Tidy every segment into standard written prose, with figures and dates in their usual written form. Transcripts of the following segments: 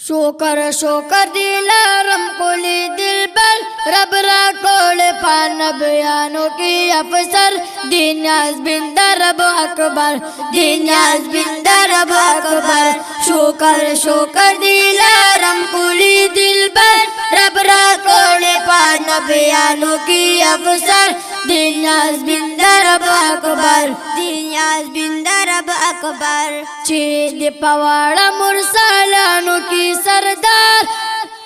Shocker दिलारम कुली दिल पर रब राकोल पान बयानों की अफसर दिन्यास बिंदा रब अकबर दिन्यास बिंदा रब अकबर शोकर दिलारम कुली दिल पर रब राकोल पान बयानों की अफसर दिन्यास बिंदा रब अकबर दिन्यास बिंदा रब अकबर चीद पवाड़ा मुरसलानों की सरदार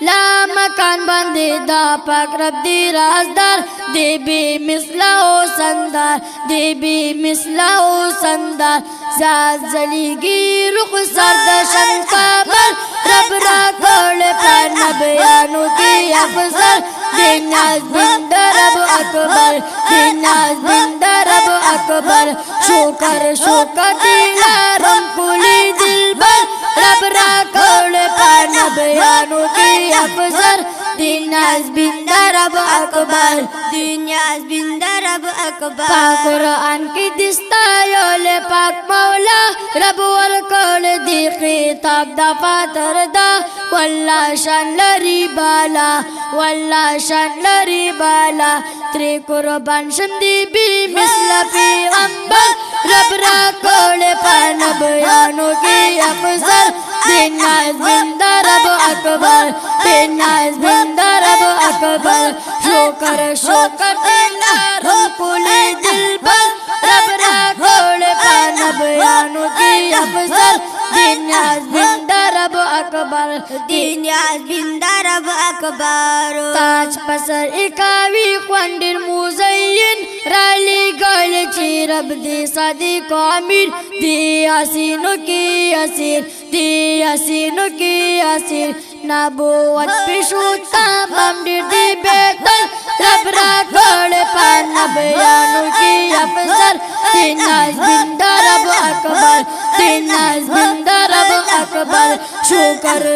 ला मकान बंदे दा पाक रब दी राजदार देबी मिसलाओ संदार देबी मिसलाओ संदार जाजलीगी रुख सरदशन काबर रब राकोल पान बयानों की अफसर दिन्यास बिंदा रब अकबर दिन्यास बिंदा रब अकबर शोकर दिलारम कुली दिल पर रब राकोल पान बयानों की अफसर दिन्यास बिंदा रब अकबर दिन्यास बिंदा रब अकबर पाक कुरान की दिस्तायोले पाक मौला रब वल कोल दी खिताब दा फातर दा वल्ला शान लरी बाला त्रि कुर्बान शंदी भी मिसला पैगंबर रब राकोल पान बयानों की अफसर दिन्यास बिंदा रब अकबर दिन्यास बिंदा रब अकबर शोकर दिलारम कुली दिल पर रब राकोल पान बयानों की अफसर दिन्यास बिंदा रब अकबर दिन्यास बिंदा रब अकबर ताज पसर इकावी ख्वांडिर मुज़य्यिन राली गल ची रब दी सदी कामिर दी यासीनों की असीर नबूवत पिशुता बमडिर दी बेहतर रब राकोल पान बयानों की अफसर दिन्यास बिंदा रब अकबर दिन्यास बिंदा रब अकबर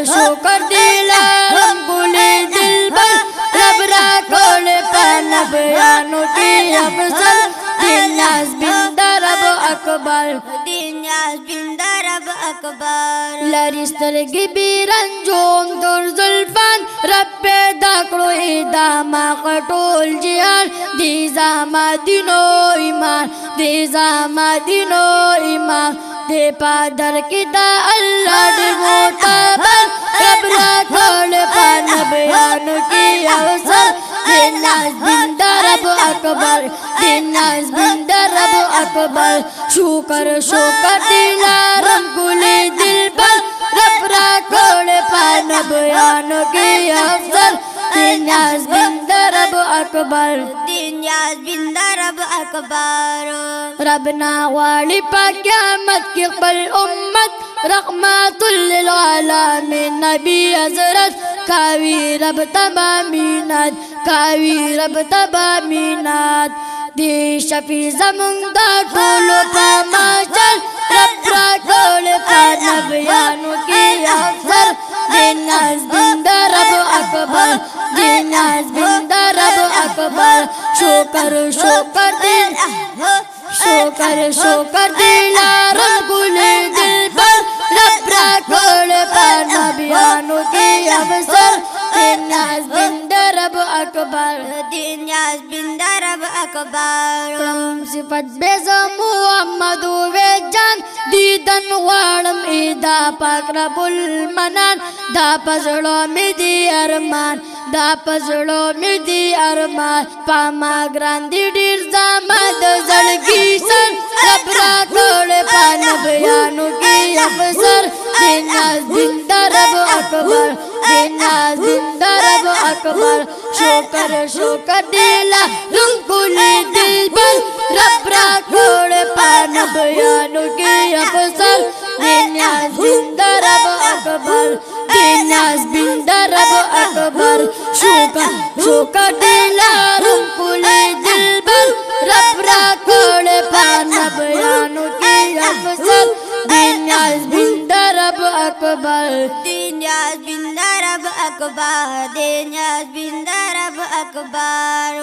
शोकर दिलारम कुली दिल पर रब राकोल पान बयानों की अफसर दिन्यास बिंदा रब अकबर दिन्यास बिंदा रब अकबर लरिस्तरगी बिरंजोम दुर जुल्फान रब पैदा करो इदामा कटोल जियान दीजा मदीनो ईमान दे पादर की दा अल्लाह दे मोतबर रब राकोल पान बयानों की अफसर दिन्यास बिंदा रब अकबर दिन्यास बिंदा रब अकबर शोकर दिलारम कुली दिल पर रब राकोल पान बयानों की अफसर दिन्यास बिंदा रब अकबर दिन्यास बिंदा रब अकबर रबना वाली पाक क़यामत की कल उम्मत रहमतुल लिल आलमीन नबी हज़रत कावी रब तबामीनात दी शफी ज़मुंदा टोलो पामाचल रब राकोल पान बयानों की अफसर दिन्यास बिंदा रब अकबर दिन्यास बिंदा रब अकबर शोकर दिलारम कुली दिल पर रब राकोल पान बयानों की अफसर दिन्यास बिंदा रब अकबर दिन्यास बिंदा रब अकबर सिफत बेज़ा मुहम्मदु वेजान दीदन वाड़म ईदा पाक रबुल मनान दा पजड़ो में दी अरमान पामा ग्रांदी डीर जामद जड़गी सर रब राकोल पान बयानों की अफसर दिन्यास बिंदा रब अकबर दिन्यास बिंदा रब अकबर शोकर दिलारम कुली दिल पर रब राकोल पान बयानों की अफसर दिन्यास बिंदा रब अकबर दिन्यास बिंदा रब अकबर शोकर दिलारम कुली दिल पर रब राकोल पान बयानों की अफसर दिन्यास बिंदा रब अकबर दिन्यास बिंदा रब अकबर दिन्यास बिंदा रब अकबर।